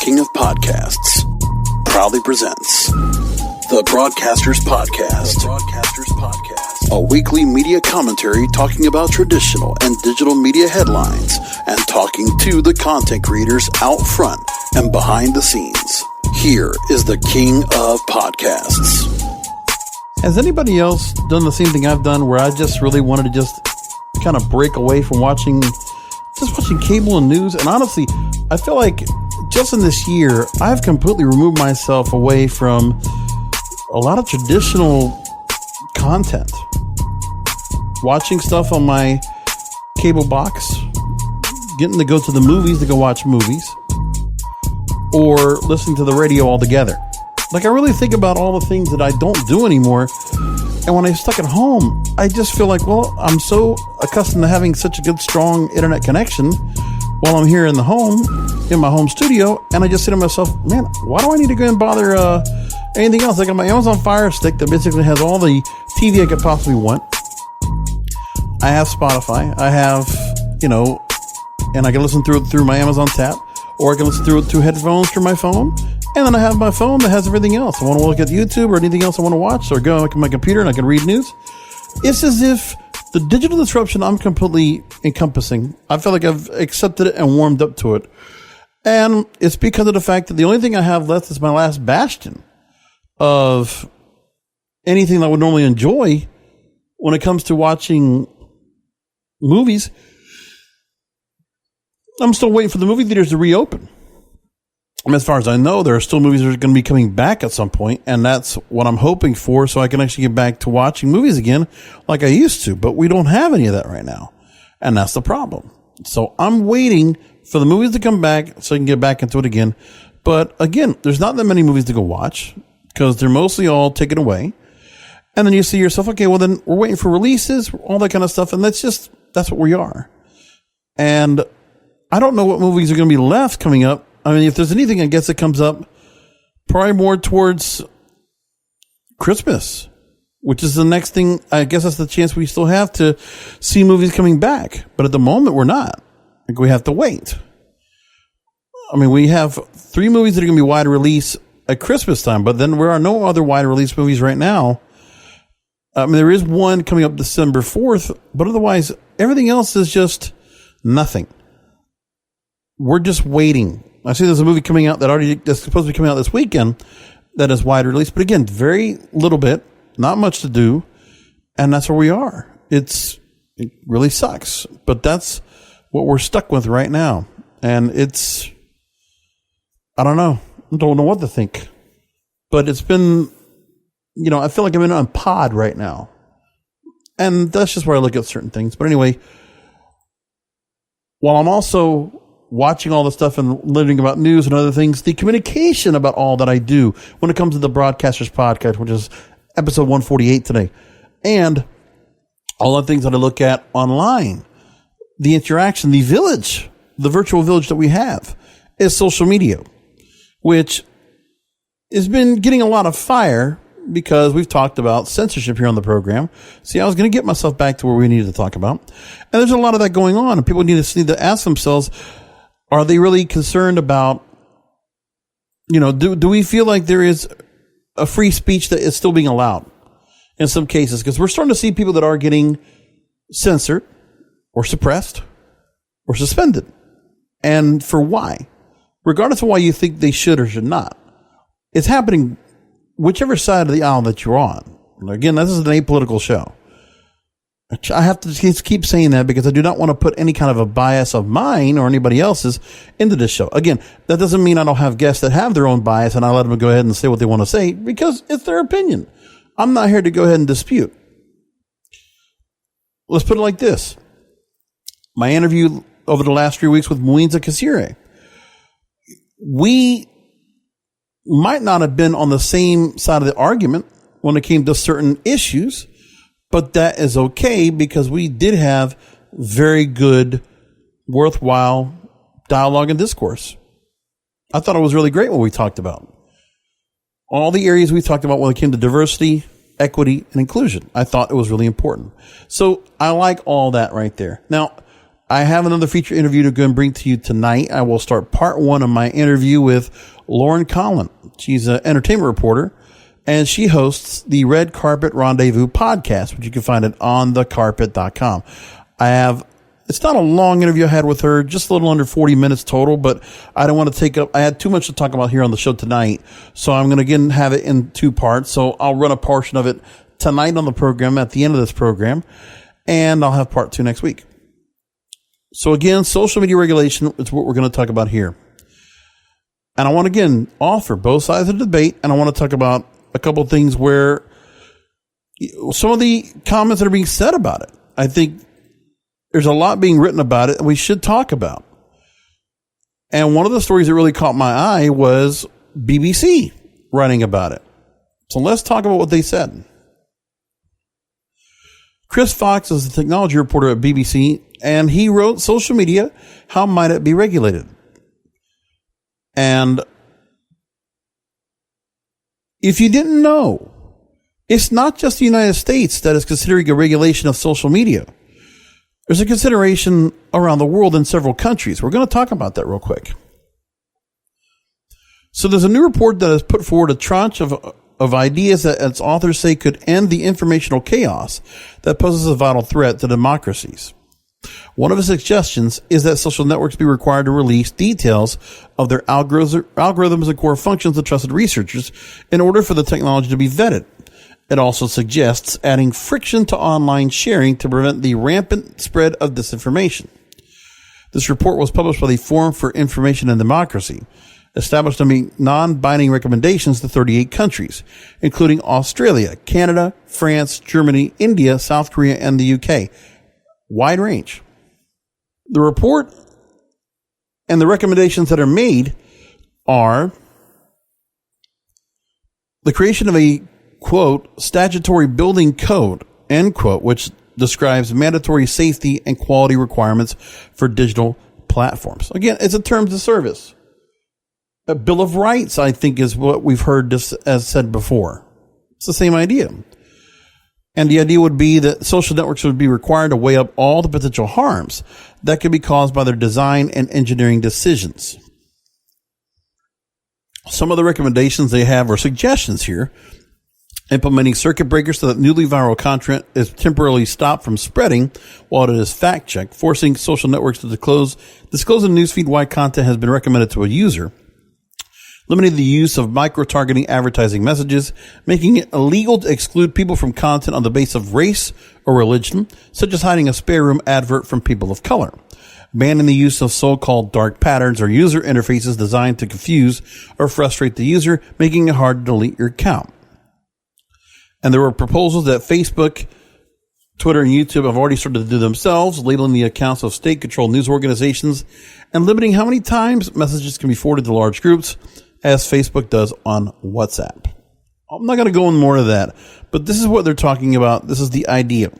King of Podcasts proudly presents The Broadcasters Podcast. A weekly media commentary talking about traditional and digital media headlines and talking to the content creators out front and behind the scenes. Here is the King of Podcasts. Has anybody else done the same thing I've done where I just really wanted to just kind of break away from watching cable and news? And honestly, I feel like just in this year, I've completely removed myself away from a lot of traditional content. Watching stuff on my cable box, getting to go to the movies to go watch movies, or listening to the radio altogether. Like, I really think about all the things that I don't do anymore. And when I'm stuck at home, I just feel like, well, I'm so accustomed to having such a good, strong internet connection while I'm here in the home, in my home studio. And I just say to myself, man, why do I need to go and bother anything else? Like on my Amazon Fire Stick that basically has all the TV I could possibly want. I have Spotify. I have, and I can listen through my Amazon tap, or I can listen through headphones through my phone. And then I have my phone that has everything else. I want to look at YouTube or anything else I want to watch, or go to my computer and I can read news. It's as if the digital disruption I'm completely encompassing. I feel like I've accepted it and warmed up to it. And it's because of the fact that the only thing I have left is my last bastion of anything that I would normally enjoy when it comes to watching movies. I'm still waiting for the movie theaters to reopen. I mean, as far as I know, there are still movies that are going to be coming back at some point, and that's what I'm hoping for, so I can actually get back to watching movies again like I used to. But we don't have any of that right now, and that's the problem. So I'm waiting for the movies to come back so I can get back into it again. But again, there's not that many movies to go watch because they're mostly all taken away. And then you see yourself, okay, well then we're waiting for releases, all that kind of stuff, and that's what we are. And I don't know what movies are going to be left coming up. I mean, if there's anything, I guess it comes up probably more towards Christmas, which is the next thing. I guess that's the chance we still have to see movies coming back. But at the moment, we're not. Like, we have to wait. I mean, we have 3 movies that are going to be wide release at Christmas time, but then there are no other wide release movies right now. I mean, there is one coming up December 4th, but otherwise, everything else is just nothing. We're just waiting. I see there's a movie coming out that's supposed to be coming out this weekend that is wide release, but again, very little bit, not much to do, and that's where we are. It really sucks, but that's what we're stuck with right now, and I don't know what to think, but it's been, I feel like I'm in a pod right now, and that's just where I look at certain things. But anyway, while I'm also watching all the stuff and learning about news and other things, the communication about all that I do when it comes to the Broadcasters Podcast, which is episode 148 today, and all the things that I look at online, the interaction, the village, the virtual village that we have is social media, which has been getting a lot of fire because we've talked about censorship here on the program. See, I was going to get myself back to where we needed to talk about. And there's a lot of that going on, and people need to ask themselves, are they really concerned about, do we feel like there is a free speech that is still being allowed in some cases? Because we're starting to see people that are getting censored or suppressed or suspended. And for why? Regardless of why you think they should or should not. It's happening whichever side of the aisle that you're on. Again, this is an apolitical show. I have to keep saying that because I do not want to put any kind of a bias of mine or anybody else's into this show. Again, that doesn't mean I don't have guests that have their own bias and I let them go ahead and say what they want to say because it's their opinion. I'm not here to go ahead and dispute. Let's put it like this. My interview over the last 3 weeks with Muinza Kasire. We might not have been on the same side of the argument when it came to certain issues, but that is okay because we did have very good, worthwhile dialogue and discourse. I thought it was really great what we talked about. All the areas we talked about when it came to diversity, equity, and inclusion. I thought it was really important. So I like all that right there. Now, I have another feature interview to go and bring to you tonight. I will start part 1 of my interview with Lauren Conlin. She's an entertainment reporter, and she hosts the Red Carpet Rendezvous podcast, which you can find at onthecarpet.com. It's not a long interview I had with her, just a little under 40 minutes total, but I don't want to take up, I had too much to talk about here on the show tonight. So I'm going to again have it in 2 parts. So I'll run a portion of it tonight on the program at the end of this program, and I'll have part 2 next week. So again, social media regulation is what we're going to talk about here. And I want to again offer both sides of the debate, and I want to talk about a couple of things where some of the comments that are being said about it, I think there's a lot being written about it and we should talk about. And one of the stories that really caught my eye was BBC writing about it. So let's talk about what they said. Chris Fox is the technology reporter at BBC, and he wrote, "Social media, how might it be regulated?" And if you didn't know, it's not just the United States that is considering a regulation of social media. There's a consideration around the world in several countries. We're going to talk about that real quick. So there's a new report that has put forward a tranche of ideas that its authors say could end the informational chaos that poses a vital threat to democracies. One of the suggestions is that social networks be required to release details of their algorithms and core functions to trusted researchers in order for the technology to be vetted. It also suggests adding friction to online sharing to prevent the rampant spread of disinformation. This report was published by the Forum for Information and Democracy, established to make non-binding recommendations to 38 countries, including Australia, Canada, France, Germany, India, South Korea, and the UK. Wide range. The report and the recommendations that are made are the creation of a, quote, statutory building code, end quote, which describes mandatory safety and quality requirements for digital platforms. Again, it's a terms of service. A Bill of Rights, I think, is what we've heard this as said before. It's the same idea. And the idea would be that social networks would be required to weigh up all the potential harms that could be caused by their design and engineering decisions. Some of the recommendations they have are suggestions here. Implementing circuit breakers so that newly viral content is temporarily stopped from spreading while it is fact-checked, forcing social networks to disclose in newsfeed why content has been recommended to a user, limiting the use of micro-targeting advertising messages, making it illegal to exclude people from content on the basis of race or religion, such as hiding a spare room advert from people of color, banning the use of so-called dark patterns or user interfaces designed to confuse or frustrate the user, making it hard to delete your account. And there were proposals that Facebook, Twitter, and YouTube have already started to do themselves, labeling the accounts of state-controlled news organizations and limiting how many times messages can be forwarded to large groups, as Facebook does on WhatsApp. I'm not going to go into more of that, but this is what they're talking about. This is the idea.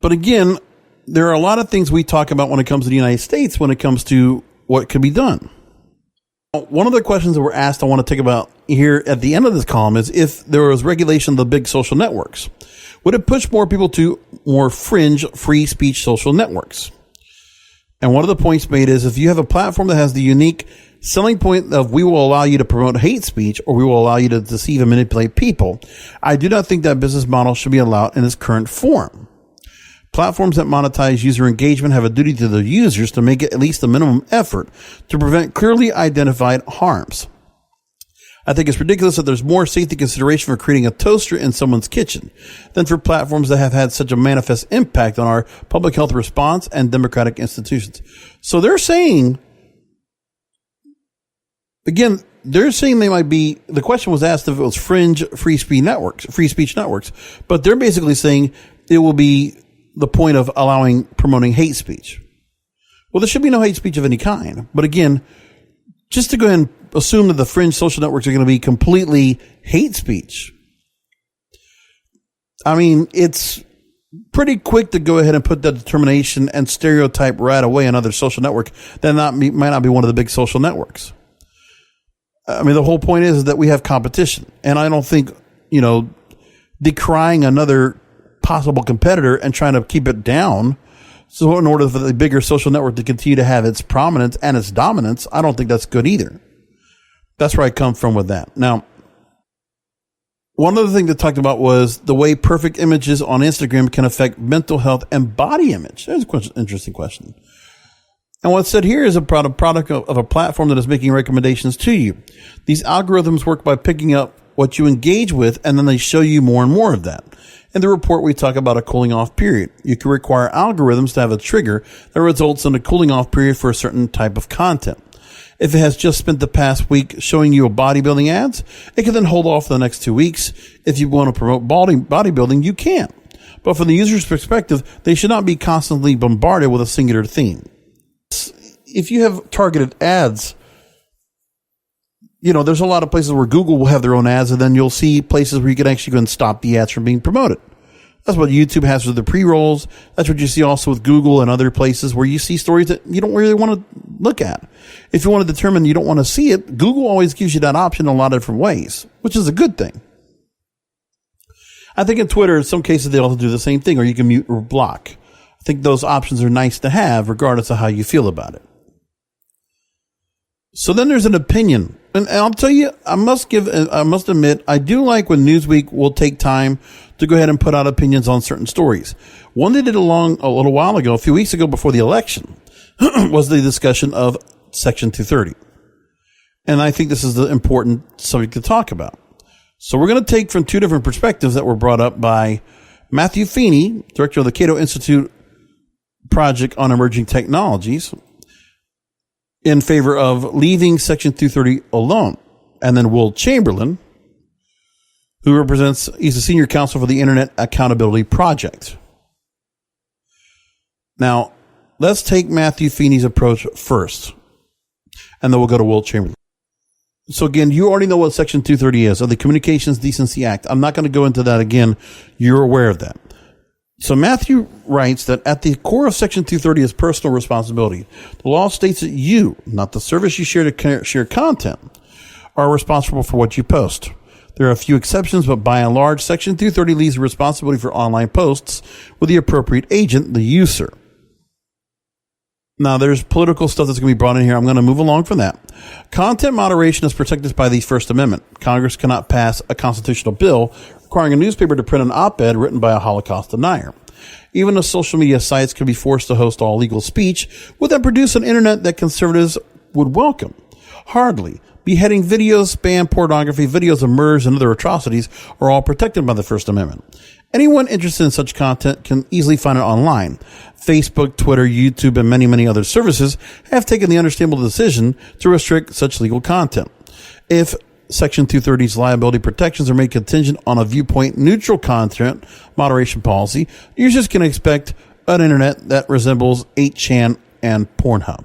But again, there are a lot of things we talk about when it comes to the United States, when it comes to what could be done. One of the questions that were asked I want to take about here at the end of this column is if there was regulation of the big social networks, would it push more people to more fringe free speech social networks? And one of the points made is if you have a platform that has the unique selling point of we will allow you to promote hate speech or we will allow you to deceive and manipulate people, I do not think that business model should be allowed in its current form. Platforms that monetize user engagement have a duty to the users to make it at least a minimum effort to prevent clearly identified harms. I think it's ridiculous that there's more safety consideration for creating a toaster in someone's kitchen than for platforms that have had such a manifest impact on our public health response and democratic institutions. So they're saying, again, they're saying they might be, the question was asked if it was fringe free speech networks, but they're basically saying it will be the point of promoting hate speech. Well, there should be no hate speech of any kind. But again, just to go ahead and assume that the fringe social networks are going to be completely hate speech, I mean, it's pretty quick to go ahead and put that determination and stereotype right away another social network that might not be one of the big social networks. I mean, the whole point is that we have competition. And I don't think, decrying another possible competitor and trying to keep it down So in order for the bigger social network to continue to have its prominence and its dominance, I don't think that's good either. That's where I come from with that. Now, one other thing that talked about was the way perfect images on Instagram can affect mental health and body image. That's an interesting question. And what's said here is a product of a platform that is making recommendations to you. These algorithms work by picking up what you engage with, and then they show you more and more of that. In the report, we talk about a cooling off period. You can require algorithms to have a trigger that results in a cooling off period for a certain type of content. If it has just spent the past week showing you a bodybuilding ads, it can then hold off for the next 2 weeks. If you want to promote bodybuilding, you can. But from the user's perspective, they should not be constantly bombarded with a singular theme. If you have targeted ads, there's a lot of places where Google will have their own ads, and then you'll see places where you can actually go and stop the ads from being promoted. That's what YouTube has with the pre-rolls. That's what you see also with Google and other places where you see stories that you don't really want to look at. If you want to determine you don't want to see it, Google always gives you that option in a lot of different ways, which is a good thing. I think in Twitter, in some cases, they also do the same thing, or you can mute or block. I think those options are nice to have, regardless of how you feel about it. So then there's an opinion. And I'll tell you, I must admit, I do like when Newsweek will take time to go ahead and put out opinions on certain stories. One they did a little while ago, a few weeks ago before the election, was the discussion of Section 230. And I think this is the important subject to talk about. So we're going to take from two different perspectives that were brought up by Matthew Feeney, director of the Cato Institute Project on Emerging Technologies, in favor of leaving Section 230 alone. And then Will Chamberlain, he's a senior counsel for the Internet Accountability Project. Now, let's take Matthew Feeney's approach first, and then we'll go to Will Chamberlain. So again, you already know what Section 230 is, of the Communications Decency Act. I'm not going to go into that again. You're aware of that. So Matthew writes that at the core of Section 230 is personal responsibility. The law states that you, not the service you share to share content, are responsible for what you post. There are a few exceptions, but by and large, Section 230 leaves the responsibility for online posts with the appropriate agent, the user. Now, there's political stuff that's going to be brought in here. I'm going to move along from that. Content moderation is protected by the First Amendment. Congress cannot pass a constitutional bill requiring a newspaper to print an op-ed written by a Holocaust denier. Even the social media sites can be forced to host all legal speech, would then produce an internet that conservatives would welcome. Hardly. Beheading videos, spam, pornography, videos of murders, and other atrocities are all protected by the First Amendment. Anyone interested in such content can easily find it online. Facebook, Twitter, YouTube, and many, many other services have taken the understandable decision to restrict such legal content. If Section 230's liability protections are made contingent on a viewpoint-neutral content moderation policy, users can expect an internet that resembles 8chan and Pornhub.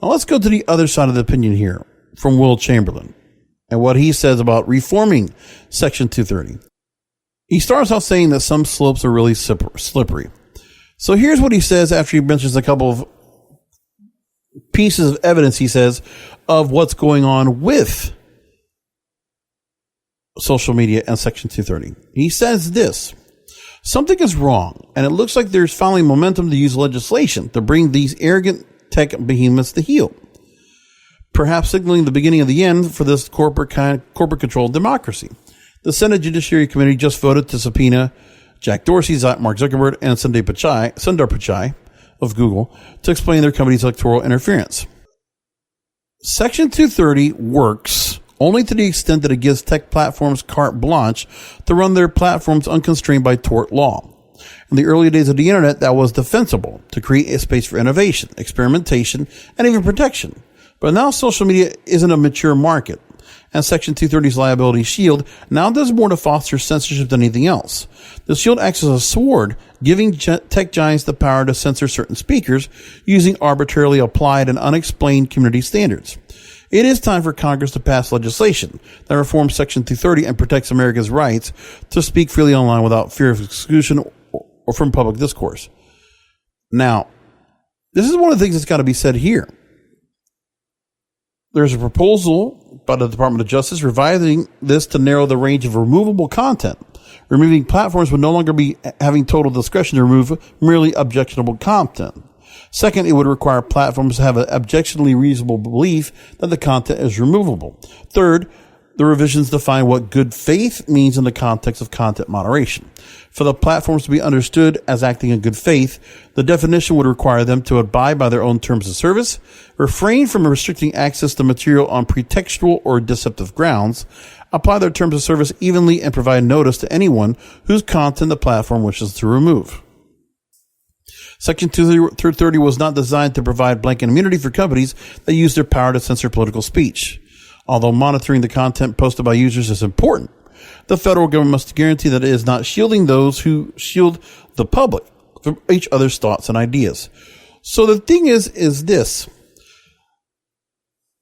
Now let's go to the other side of the opinion here from Will Chamberlain and what he says about reforming Section 230. He starts off saying that some slopes are really slippery. So here's what he says after he mentions a couple of pieces of evidence, he says, of what's going on with social media and Section 230. He says this: something is wrong, and it looks like there's finally momentum to use legislation to bring these arrogant tech behemoths to heel, perhaps signaling the beginning of the end for this corporate-controlled democracy. The Senate Judiciary Committee just voted to subpoena Jack Dorsey, Mark Zuckerberg, and Sundar Pichai of Google to explain their company's electoral interference. Section 230 works only to the extent that it gives tech platforms carte blanche to run their platforms unconstrained by tort law. In the early days of the internet, that was defensible, to create a space for innovation, experimentation, and even protection. But now social media isn't a mature market, and Section 230's liability shield now does more to foster censorship than anything else. The shield acts as a sword, giving tech giants the power to censor certain speakers using arbitrarily applied and unexplained community standards. It is time for Congress to pass legislation that reforms Section 230 and protects Americans' rights to speak freely online without fear of exclusion or from public discourse. Now, this is one of the things that's got to be said here. There's a proposal by the Department of Justice, revising this to narrow the range of removable content. Removing platforms would no longer be having total discretion to remove merely objectionable content. Second, it would require platforms to have an objectively reasonable belief that the content is removable. Third, the revisions define what good faith means in the context of content moderation. For the platforms to be understood as acting in good faith, the definition would require them to abide by their own terms of service, refrain from restricting access to material on pretextual or deceptive grounds, apply their terms of service evenly, and provide notice to anyone whose content the platform wishes to remove. Section 230 was not designed to provide blanket immunity for companies that use their power to censor political speech. Although monitoring the content posted by users is important, the federal government must guarantee that it is not shielding those who shield the public from each other's thoughts and ideas. So the thing is this.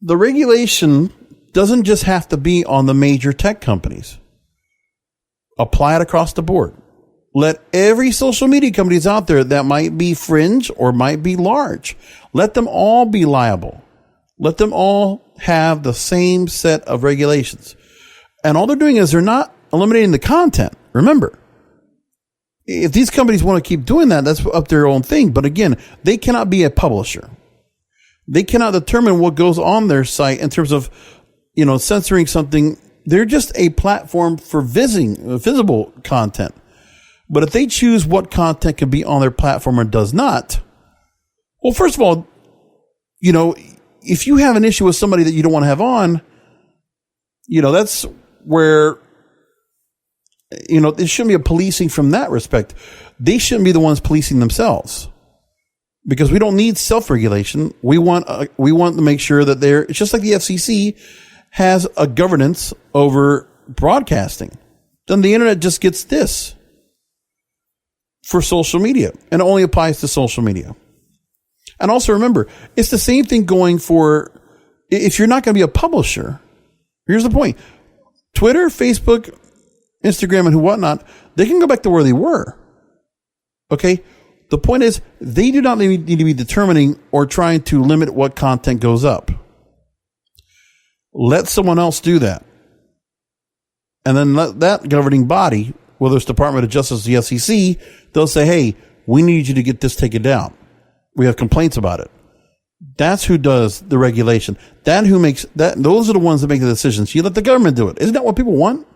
The regulation doesn't just have to be on the major tech companies. Apply it across the board. Let every social media companies out there that might be fringe or might be large, let them all be liable. Let them all have the same set of regulations. And all they're doing is they're not eliminating the content. Remember, if these companies want to keep doing that, that's up their own thing. But again, they cannot be a publisher. They cannot determine what goes on their site in terms of, censoring something. They're just a platform for visible content. But if they choose what content can be on their platform or does not, well, first of all, if you have an issue with somebody that you don't want to have on, that's where, it shouldn't be a policing from that respect. They shouldn't be the ones policing themselves, because we don't need self-regulation. We want to make sure that it's just like the FCC has a governance over broadcasting. Then the internet just gets this for social media, and it only applies to social media. And also remember, it's the same thing going for, if you're not going to be a publisher, here's the point. Twitter, Facebook, Instagram, and whatnot, they can go back to where they were. Okay? The point is, they do not need to be determining or trying to limit what content goes up. Let someone else do that. And then let that governing body, whether it's Department of Justice or the FCC, they'll say, hey, we need you to get this taken down. We have complaints about it. That's who does the regulation. Those are the ones that make the decisions. You let the government do it. Isn't that what people want?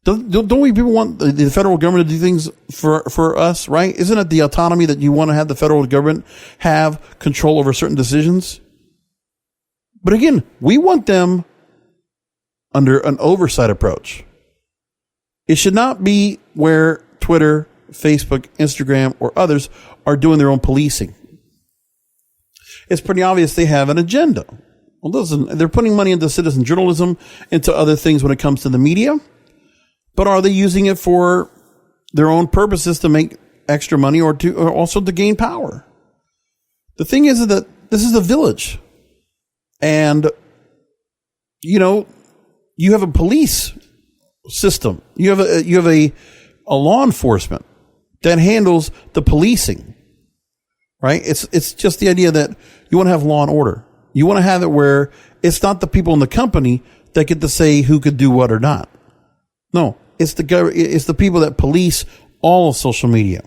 Don't we people want the federal government to do things for us, right? Isn't it the autonomy that you want to have the federal government have control over certain decisions? But again, we want them under an oversight approach. It should not be where Twitter, Facebook, Instagram, or others are doing their own policing. It's pretty obvious they have an agenda. Well, listen, they're putting money into citizen journalism, into other things when it comes to the media. But are they using it for their own purposes to make extra money or also to gain power? The thing is that this is a village. And, you have a police system. You have a law enforcement that handles the policing. Right? It's just the idea that you want to have law and order. You want to have it where it's not the people in the company that get to say who could do what or not. No, it's the people that police all of social media.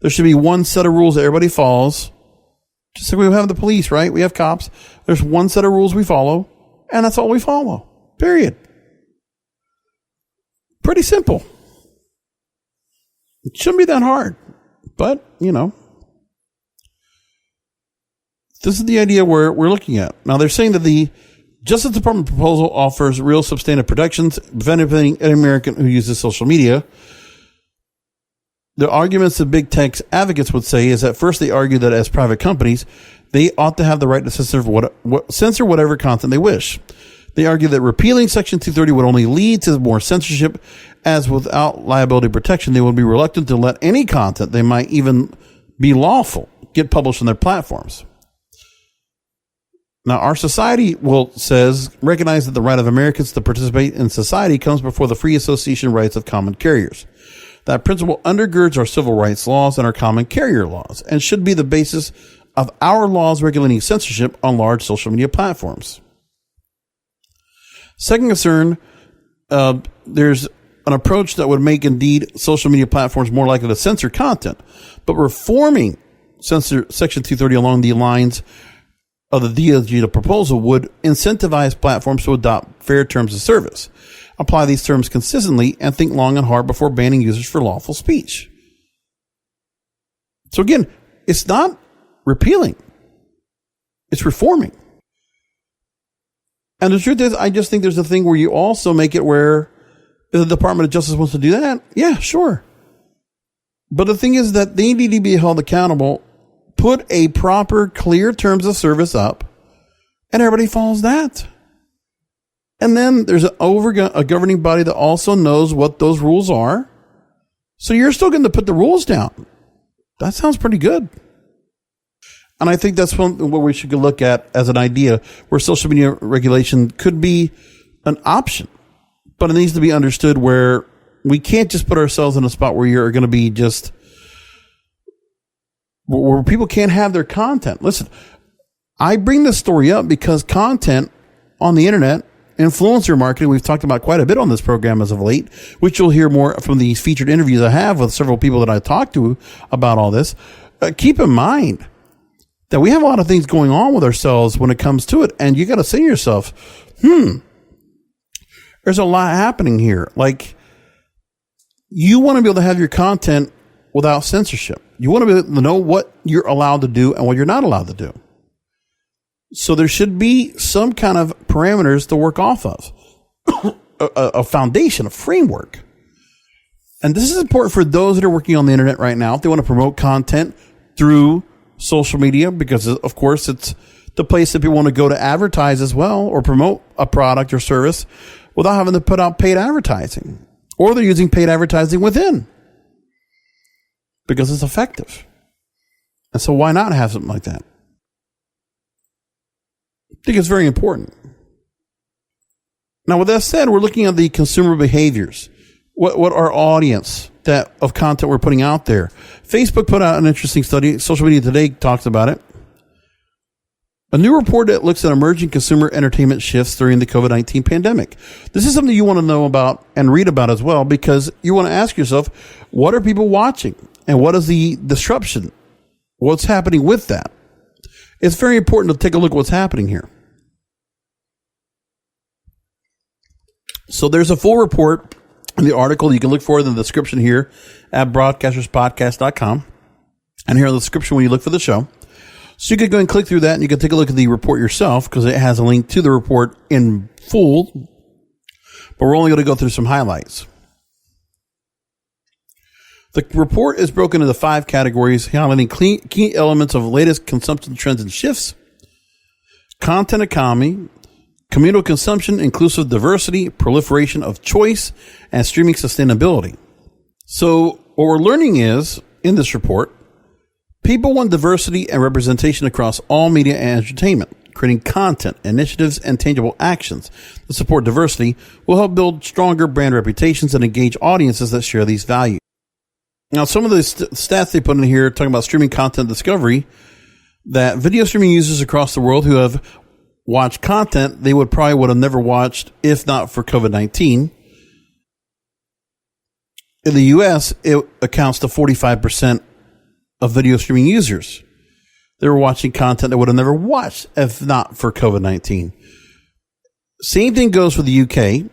There should be one set of rules that everybody follows. Just like we have the police, right? We have cops. There's one set of rules we follow, and that's all we follow. Period. Pretty simple. It shouldn't be that hard, but this is the idea we're looking at. Now, they're saying that the Justice Department proposal offers real substantive protections, benefiting any American who uses social media. The arguments that big tech advocates would say is that first they argue that as private companies, they ought to have the right to censor whatever content they wish. They argue that repealing Section 230 would only lead to more censorship, as without liability protection, they would be reluctant to let any content they might even be lawful get published on their platforms. Now, our society recognize that the right of Americans to participate in society comes before the free association rights of common carriers. That principle undergirds our civil rights laws and our common carrier laws, and should be the basis of our laws regulating censorship on large social media platforms. Second concern, there's an approach that would make indeed social media platforms more likely to censor content, but reforming Section 230 along the lines of the DOJ proposal would incentivize platforms to adopt fair terms of service, apply these terms consistently, and think long and hard before banning users for lawful speech. So again, it's not repealing. It's reforming. And the truth is, I just think there's a thing where you also make it where if the Department of Justice wants to do that, yeah, sure. But the thing is that they need to be held accountable, put a proper, clear terms of service up, and everybody follows that. And then there's a governing body that also knows what those rules are. So you're still going to put the rules down. That sounds pretty good. And I think that's what we should look at as an idea where social media regulation could be an option. But it needs to be understood where we can't just put ourselves in a spot where you're going to be just where people can't have their content. Listen, I bring this story up because content on the internet, influencer marketing, we've talked about quite a bit on this program as of late, which you'll hear more from these featured interviews I have with several people that I talked to about all this. Keep in mind that we have a lot of things going on with ourselves when it comes to it. And you got to say to yourself, there's a lot happening here. Like, you want to be able to have your content without censorship. You want to be able to know what you're allowed to do and what you're not allowed to do. So there should be some kind of parameters to work off of, a foundation, a framework. And this is important for those that are working on the internet right now. If they want to promote content through social media, because of course it's the place that people want to go to advertise as well or promote a product or service without having to put out paid advertising, or they're using paid advertising within because it's effective. And so why not have something like that? I think it's very important. Now, with that said, we're looking at the consumer behaviors. What our audience that of content we're putting out there. Facebook put out an interesting study. Social Media Today talks about it. A new report that looks at emerging consumer entertainment shifts during the COVID-19 pandemic. This is something you want to know about and read about as well, because you want to ask yourself, what are people watching? And what is the disruption? What's happening with that? It's very important to take a look at what's happening here. So there's a full report in the article. You can look for it in the description here at broadcasterspodcast.com. And here in the description when you look for the show. So you could go and click through that and you can take a look at the report yourself because it has a link to the report in full. But we're only going to go through some highlights. The report is broken into 5 categories, highlighting key elements of latest consumption trends and shifts: content economy, communal consumption, inclusive diversity, proliferation of choice, and streaming sustainability. So what we're learning is, in this report, people want diversity and representation across all media and entertainment. Creating content, initiatives, and tangible actions that support diversity will help build stronger brand reputations and engage audiences that share these values. Now, some of the stats they put in here talking about streaming content discovery, that video streaming users across the world who have watched content they would have never watched if not for COVID-19. In the U.S., it accounts to 45% of video streaming users. They were watching content they would have never watched if not for COVID-19. Same thing goes for the UK.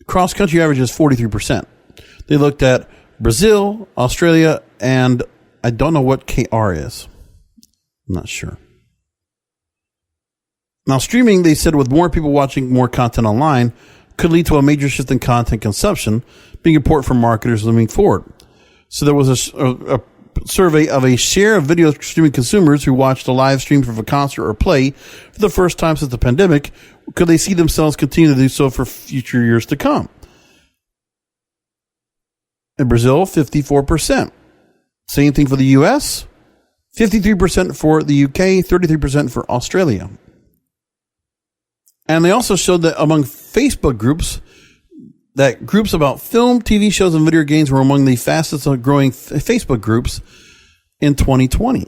Cross-country average is 43%. They looked at Brazil, Australia, and I don't know what KR is. I'm not sure. Now, streaming, they said, with more people watching more content online, could lead to a major shift in content consumption, being important for marketers moving forward. So there was a survey of a share of video streaming consumers who watched a live stream of a concert or play for the first time since the pandemic. Could they see themselves continue to do so for future years to come? In Brazil, 54%. Same thing for the U.S., 53% for the UK, 33% for Australia. And they also showed that among Facebook groups, that groups about film, TV shows, and video games were among the fastest growing Facebook groups in 2020.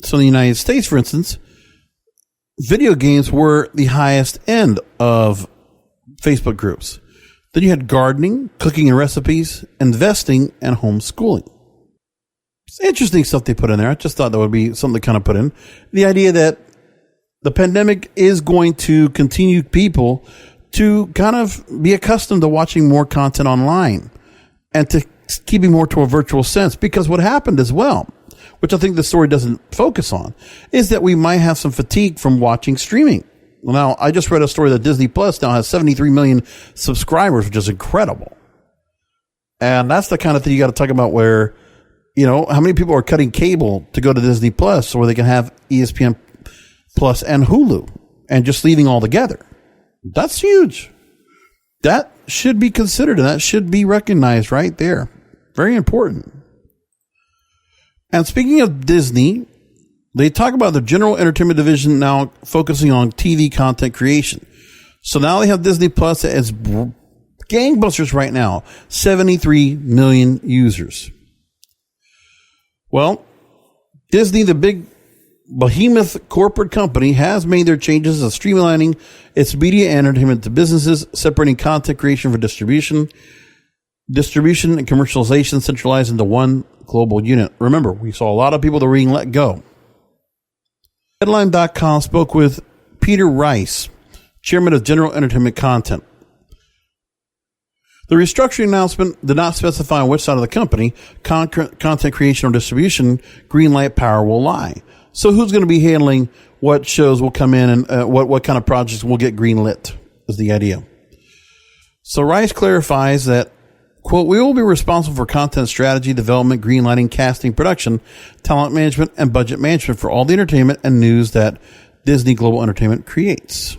So in the United States, for instance, video games were the highest end of Facebook groups. Then you had gardening, cooking and recipes, investing, and homeschooling. It's interesting stuff they put in there. I just thought that would be something to kind of put in. The idea that the pandemic is going to continue people to kind of be accustomed to watching more content online and to keeping more to a virtual sense. Because what happened as well, which I think the story doesn't focus on, is that we might have some fatigue from watching streaming. Now, I just read a story that Disney Plus now has 73 million subscribers, which is incredible. And that's the kind of thing you got to talk about where, you know, how many people are cutting cable to go to Disney Plus so where they can have ESPN Plus and Hulu and just leaving all together. That's huge. That should be considered and that should be recognized right there. Very important. And speaking of Disney, they talk about the general entertainment division now focusing on TV content creation. So now they have Disney Plus as gangbusters right now. 73 million users. Well, Disney, the big behemoth corporate company, has made their changes of streamlining its media and entertainment to businesses, separating content creation for distribution and commercialization centralized into one global unit. Remember, we saw a lot of people that were being let go. Headline.com spoke with Peter Rice, chairman of General Entertainment Content. The restructuring announcement did not specify on which side of the company, content creation or distribution, green light power will lie. So who's going to be handling what shows will come in and what kind of projects will get green lit is the idea. So Rice clarifies that, quote, we will be responsible for content strategy, development, green lighting, casting, production, talent management, and budget management for all the entertainment and news that Disney Global Entertainment creates.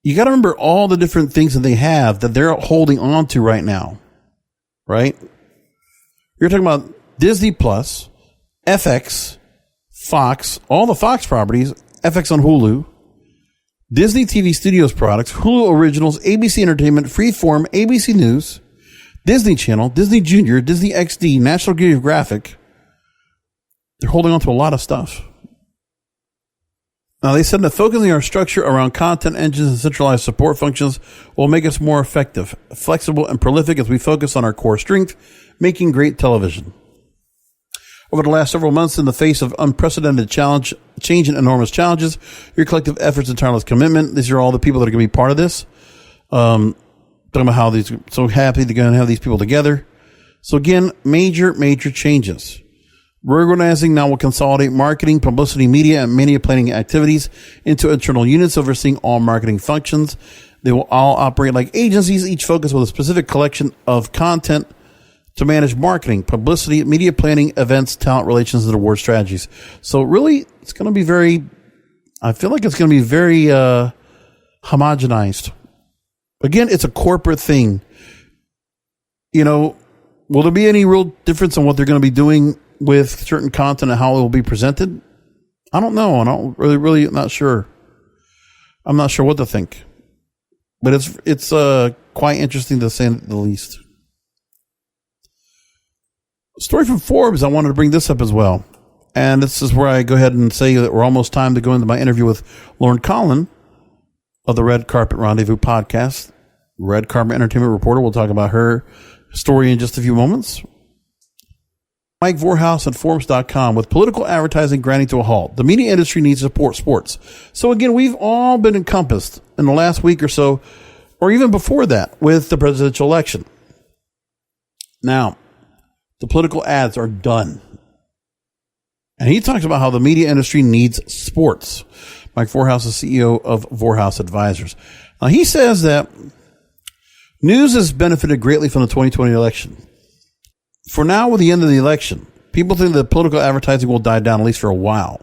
You got to remember all the different things that they have that they're holding on to right now, right? You're talking about Disney Plus, FX, Fox, all the Fox properties, FX on Hulu, Disney TV Studios products, Hulu Originals, ABC Entertainment, Freeform, ABC News, Disney Channel, Disney Junior, Disney XD, National Geographic. They're holding on to a lot of stuff. Now, they said that focusing our structure around content engines and centralized support functions will make us more effective, flexible, and prolific as we focus on our core strength, making great television. Over the last several months, in the face of unprecedented change and enormous challenges, your collective efforts and tireless commitment, these are all the people that are going to be part of this. Talking about how these so happy they're going to have these people together. So again, major changes. Reorganizing now will consolidate marketing, publicity, media, and media planning activities into internal units overseeing all marketing functions. They will all operate like agencies, each focused with a specific collection of content to manage marketing, publicity, media planning, events, talent relations, and award strategies. So really, it's going to be I feel like it's going to be very homogenized. Again, it's a corporate thing. You know, will there be any real difference in what they're going to be doing with certain content and how it will be presented? I don't know. I don't really not sure. I'm not sure what to think. But it's quite interesting to say the least. Story from Forbes, I wanted to bring this up as well. And this is where I go ahead and say that we're almost time to go into my interview with Lauren Conlin of the Red Carpet Rendezvous podcast. Red Carpet Entertainment Reporter. We'll talk about her story in just a few moments. Mike Vorhaus at Forbes.com. With political advertising grinding to a halt, the media industry needs to support sports. So again, we've all been encompassed in the last week or so, or even before that, with the presidential election. Now, the political ads are done. And he talks about how the media industry needs sports. Mike Vorhaus is CEO of Vorhaus Advisors. Now, he says that news has benefited greatly from the 2020 election. For now, with the end of the election, people think that political advertising will die down at least for a while.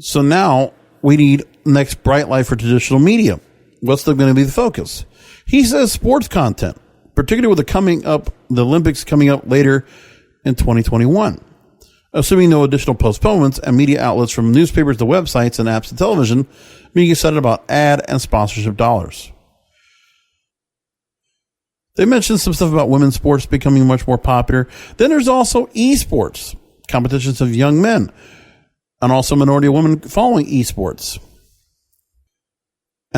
So now we need next bright light for traditional media. What's going to be the focus? He says sports content, particularly with the Olympics coming up later in 2021. Assuming no additional postponements, and media outlets from newspapers to websites and apps to television being excited about ad and sponsorship dollars. They mentioned some stuff about women's sports becoming much more popular. Then there's also esports, competitions of young men, and also minority women following esports.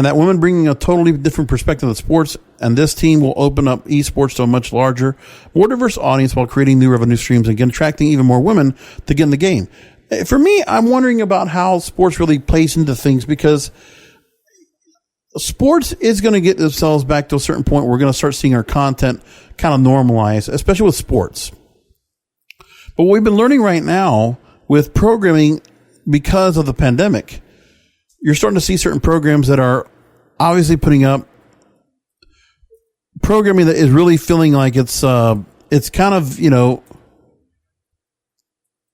and that women bringing a totally different perspective of sports, and this team will open up esports to a much larger, more diverse audience while creating new revenue streams and again, attracting even more women to get in the game. For me, I'm wondering about how sports really plays into things, because sports is going to get themselves back to a certain point where we're going to start seeing our content kind of normalize, especially with sports. But what we've been learning right now with programming because of the pandemic, you're starting to see certain programs that are obviously putting up programming that is really feeling like it's kind of,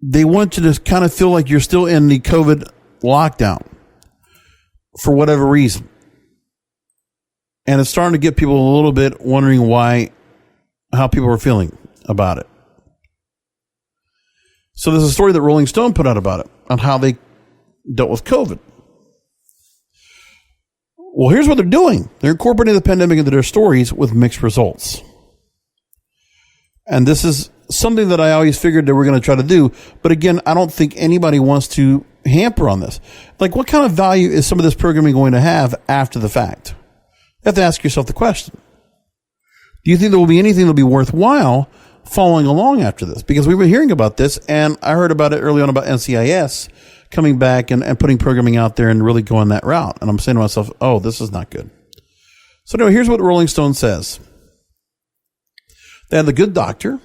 they want you to kind of feel like you're still in the COVID lockdown for whatever reason. And it's starting to get people a little bit wondering how people are feeling about it. So there's a story that Rolling Stone put out about it, on how they dealt with COVID. Well, here's what they're doing. They're incorporating the pandemic into their stories with mixed results. And this is something that I always figured they were going to try to do. But again, I don't think anybody wants to hamper on this. Like, what kind of value is some of this programming going to have after the fact? You have to ask yourself the question. Do you think there will be anything that will be worthwhile following along after this? Because we've been hearing about this, and I heard about it early on about NCIS coming back and putting programming out there and really going that route. And I'm saying to myself, oh, this is not good. So anyway, here's what Rolling Stone says. They had The Good Doctor,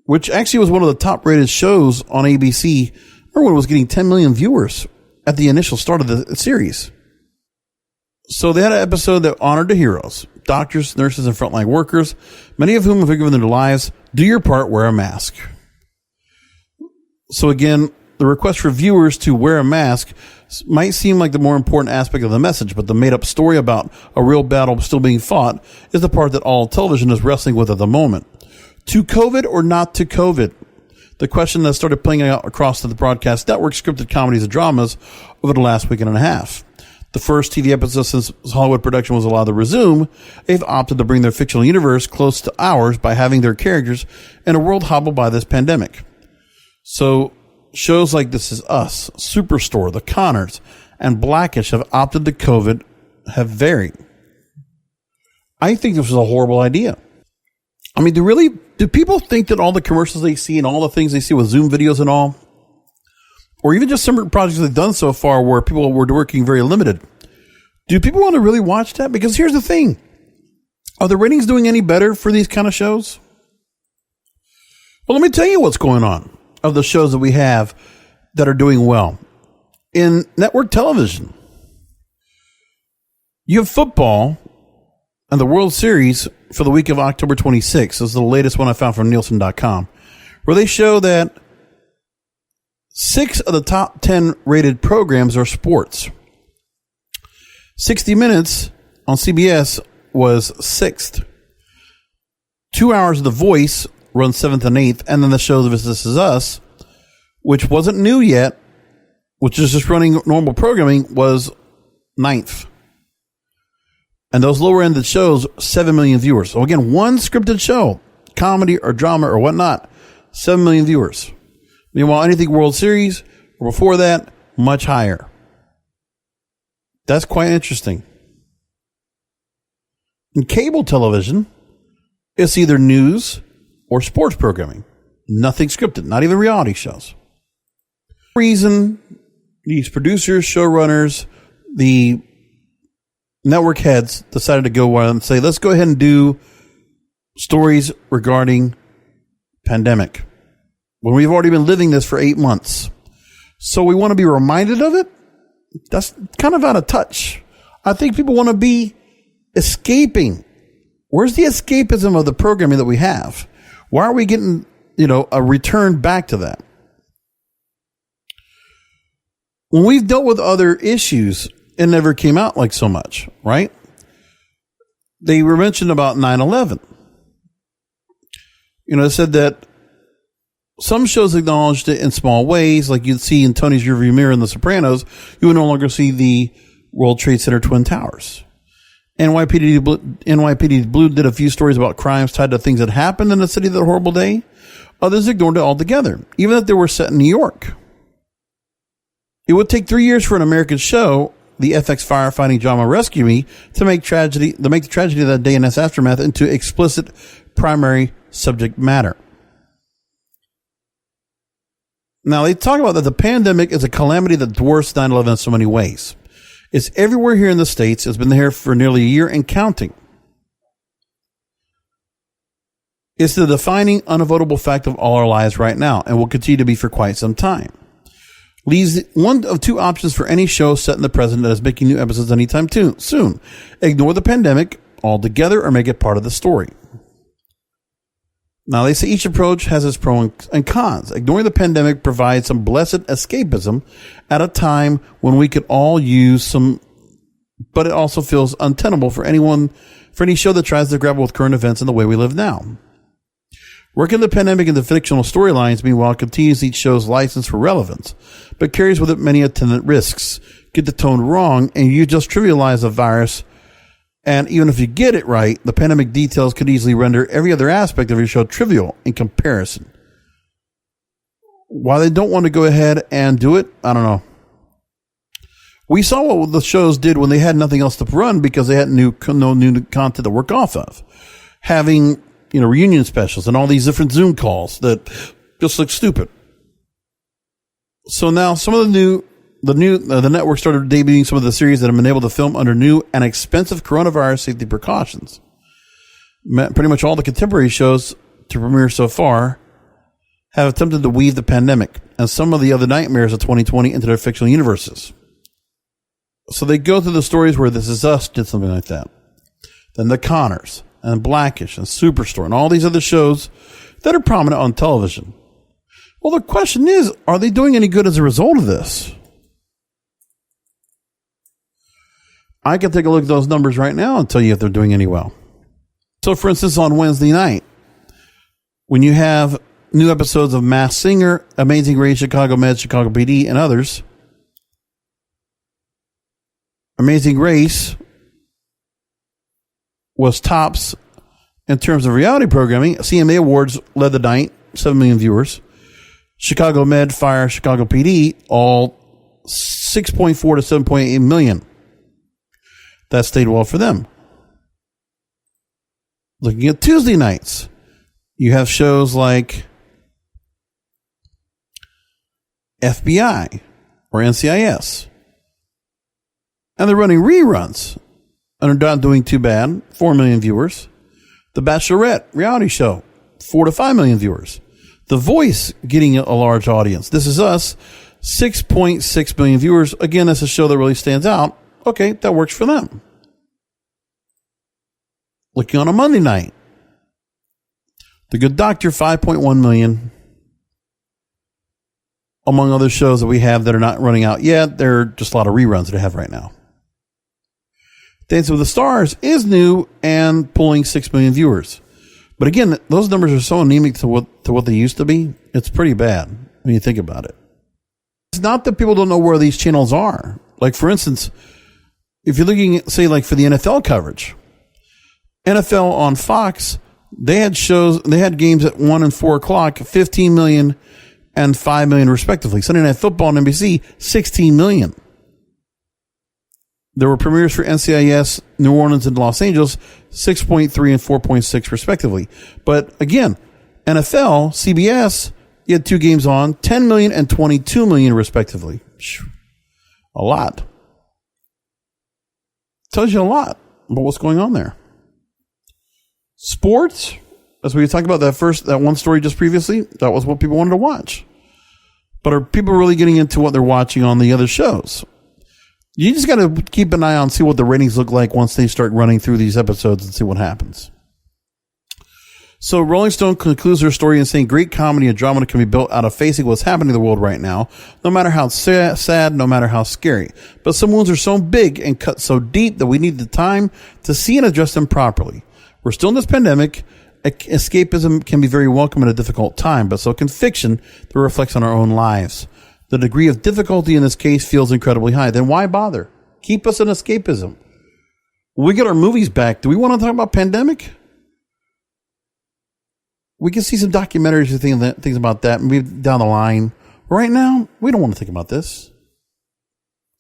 which actually was one of the top rated shows on ABC. Remember when it was getting 10 million viewers at the initial start of the series. So they had an episode that honored the heroes, doctors, nurses, and frontline workers, many of whom have given their lives. Do your part, wear a mask. So again, the request for viewers to wear a mask might seem like the more important aspect of the message, but the made-up story about a real battle still being fought is the part that all television is wrestling with at the moment. To COVID or not to COVID? The question that started playing out across the broadcast network, scripted comedies and dramas over the last week and a half. The first TV episode since Hollywood production was allowed to resume, they've opted to bring their fictional universe close to ours by having their characters in a world hobbled by this pandemic. So shows like This Is Us, Superstore, The Conners, and Blackish have opted to COVID have varied. I think this was a horrible idea. I mean, do people think that all the commercials they see and all the things they see with Zoom videos and all, or even just some projects they've done so far where people were working very limited, do people want to really watch that? Because here's the thing. Are the ratings doing any better for these kind of shows? Well, let me tell you what's going on of the shows that we have that are doing well. In network television, you have football and the World Series for the week of October 26th. This is the latest one I found from Nielsen.com, where they show that 6 of the top 10 rated programs are sports. 60 Minutes on CBS was 6th. 2 hours of The Voice runs 7th and 8th. And then the show This Is Us, which wasn't new yet, which is just running normal programming, was 9th. And those lower ended shows, 7 million viewers. So again, one scripted show, comedy or drama or whatnot, 7 million viewers. Meanwhile, anything World Series or before that, much higher. That's quite interesting. In cable television, it's either news or sports programming. Nothing scripted, not even reality shows. For some reason, these producers, showrunners, the network heads decided to go on and say, let's go ahead and do stories regarding pandemic, when we've already been living this for 8 months. So we want to be reminded of it? That's kind of out of touch. I think people want to be escaping. Where's the escapism of the programming that we have? Why are we getting, a return back to that? When we've dealt with other issues, it never came out like so much, right? They were mentioned about 9/11. It said that some shows acknowledged it in small ways, like you'd see in Tony's rearview mirror in The Sopranos. You would no longer see the World Trade Center Twin Towers. NYPD Blue did a few stories about crimes tied to things that happened in the city that horrible day. Others ignored it altogether, even if they were set in New York. It would take 3 years for an American show the FX firefighting drama Rescue Me to make the tragedy of that day and its aftermath into explicit primary subject matter. Now, they talk about that the pandemic is a calamity that dwarfs 9/11 in so many ways. It's everywhere here in the States. It's been here for nearly a year and counting. It's the defining, unavoidable fact of all our lives right now, and will continue to be for quite some time. Leaves one of two options for any show set in the present that is making new episodes anytime soon. Ignore the pandemic altogether or make it part of the story. Now, they say each approach has its pros and cons. Ignoring the pandemic provides some blessed escapism at a time when we could all use some, but it also feels untenable for any show that tries to grapple with current events and the way we live now. Working the pandemic into fictional storylines, meanwhile, continues each show's license for relevance, but carries with it many attendant risks. Get the tone wrong, and you just trivialize the virus. And even if you get it right, the pandemic details could easily render every other aspect of your show trivial in comparison. Why they don't want to go ahead and do it, I don't know. We saw what the shows did when they had nothing else to run because they had no new content to work off of. Having, reunion specials and all these different Zoom calls that just look stupid. So now some of the network started debuting some of the series that have been able to film under new and expensive coronavirus safety precautions. Pretty much all the contemporary shows to premiere so far have attempted to weave the pandemic and some of the other nightmares of 2020 into their fictional universes. So they go through the stories where This Is Us did something like that. Then The Connors and Blackish and Superstore and all these other shows that are prominent on television. Well, the question is, are they doing any good as a result of this? I can take a look at those numbers right now and tell you if they're doing any well. So, for instance, on Wednesday night, when you have new episodes of Masked Singer, Amazing Race, Chicago Med, Chicago PD, and others, Amazing Race was tops in terms of reality programming. CMA Awards led the night, 7 million viewers. Chicago Med, Fire, Chicago PD, all 6.4 to 7.8 million. That stayed well for them. Looking at Tuesday nights, you have shows like FBI or NCIS. And they're running reruns and are not doing too bad. 4 million viewers. The Bachelorette reality show, 4 to 5 million viewers. The Voice getting a large audience. This Is Us, 6.6 million viewers. Again, that's a show that really stands out. Okay, that works for them. Looking on a Monday night, The Good Doctor, 5.1 million. Among other shows that we have that are not running out yet, there are just a lot of reruns that I have right now. Dancing with the Stars is new and pulling 6 million viewers. But again, those numbers are so anemic to what they used to be. It's pretty bad when you think about it. It's not that people don't know where these channels are. Like, for instance, if you're looking at, say, like for the NFL coverage, NFL on Fox, they had games at 1 and 4 o'clock, 15 million and 5 million respectively. Sunday Night Football on NBC, 16 million. There were premieres for NCIS, New Orleans, and Los Angeles, 6.3 and 4.6 respectively. But again, NFL, CBS, you had 2 games on, 10 million and 22 million respectively. A lot. Tells you a lot about what's going on there. Sports, as we talked about that one story just previously, that was what people wanted to watch. But are people really getting into what they're watching on the other shows? You just got to keep an eye on, see what the ratings look like once they start running through these episodes and see what happens. So Rolling Stone concludes their story in saying great comedy and drama can be built out of facing what's happening in the world right now, no matter how sad, no matter how scary. But some wounds are so big and cut so deep that we need the time to see and address them properly. We're still in this pandemic. Escapism can be very welcome at a difficult time, but so can fiction that reflects on our own lives. The degree of difficulty in this case feels incredibly high. Then why bother? Keep us in escapism. When we get our movies back, do we want to talk about pandemic? We can see some documentaries and things about that maybe down the line. Right now, we don't want to think about this.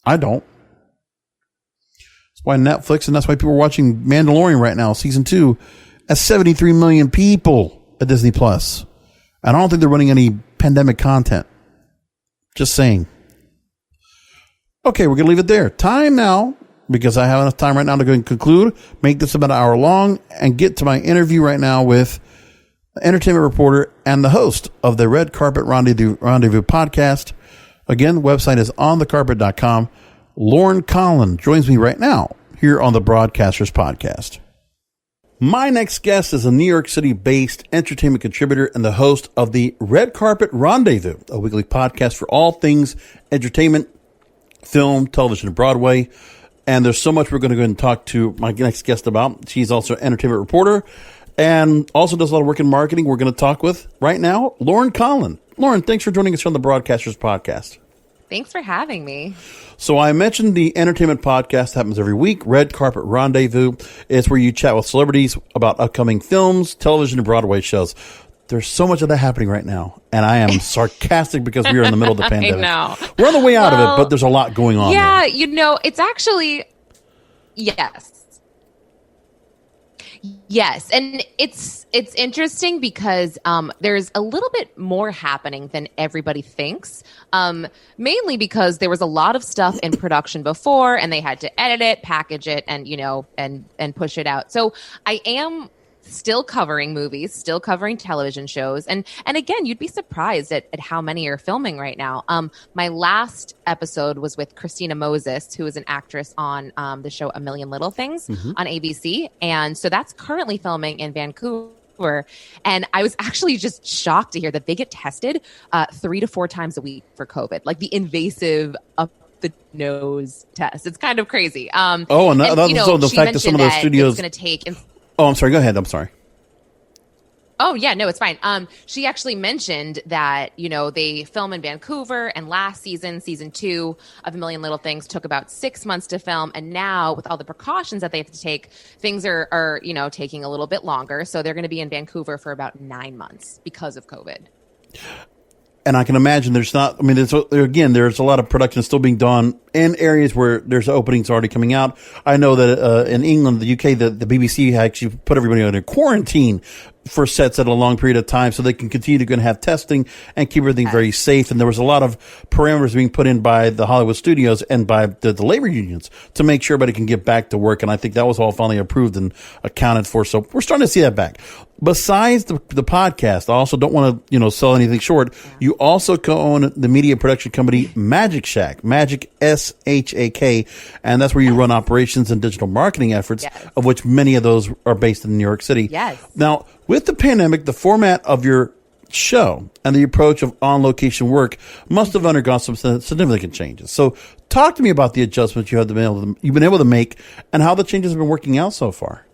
I don't. That's why Netflix, and that's why people are watching Mandalorian right now, season 2, at 73 million people at Disney Plus. I don't think they're running any pandemic content. Just saying. Okay, we're going to leave it there. Time now, because I have enough time right now to go and conclude, make this about an hour long, and get to my interview right now with entertainment reporter and the host of the Red Carpet Rendezvous podcast. Again, the website is onthecarpet.com. Lauren Conlin joins me right now here on the Broadcasters Podcast. My next guest is a New York City-based entertainment contributor and the host of the Red Carpet Rendezvous, a weekly podcast for all things entertainment, film, television, and Broadway. And there's so much we're going to go ahead and talk to my next guest about. She's also an entertainment reporter and also does a lot of work in marketing. We're going to talk with, right now, Lauren Conlin. Lauren, thanks for joining us on the Broadcasters Podcast. Thanks for having me. So I mentioned the entertainment podcast happens every week, Red Carpet Rendezvous. It's where you chat with celebrities about upcoming films, television, and Broadway shows. There's so much of that happening right now, and I am sarcastic because we are in the middle of the pandemic. I know. We're on the way out of it, but there's a lot going on. Yeah, there. it's actually, yes. Yes, and it's interesting because there's a little bit more happening than everybody thinks. Mainly because there was a lot of stuff in production before, and they had to edit it, package it, and and push it out. So I am still covering movies, still covering television shows. And again, you'd be surprised at how many are filming right now. My last episode was with Christina Moses, who is an actress on the show A Million Little Things on ABC. And so that's currently filming in Vancouver. And I was actually just shocked to hear that they get tested 3 to 4 times a week for COVID, like the invasive up the nose test. It's kind of crazy. The fact that some of those studios it's going to take. Oh, I'm sorry. Go ahead. I'm sorry. Oh, yeah, no, it's fine. She actually mentioned that, they film in Vancouver, and last season 2 of A Million Little Things took about 6 months to film. And now with all the precautions that they have to take, things are taking a little bit longer. So they're going to be in Vancouver for about 9 months because of COVID. And I can imagine there's a lot of production still being done in areas where there's openings already coming out. I know that in England, the UK, the BBC actually put everybody under quarantine for sets at a long period of time so they can continue to have testing and keep everything very safe. And there was a lot of parameters being put in by the Hollywood studios and by the labor unions to make sure everybody can get back to work. And I think that was all finally approved and accounted for. So we're starting to see that back. Besides the podcast, I also don't want to, sell anything short. You also co-own the media production company Magic Shack, Magic SHAK, and that's where you run operations and digital marketing efforts, of which many of those are based in New York City. Yes. Now, with the pandemic, the format of your show and the approach of on-location work must have undergone some significant changes. So talk to me about the adjustments you've been able to make and how the changes have been working out so far.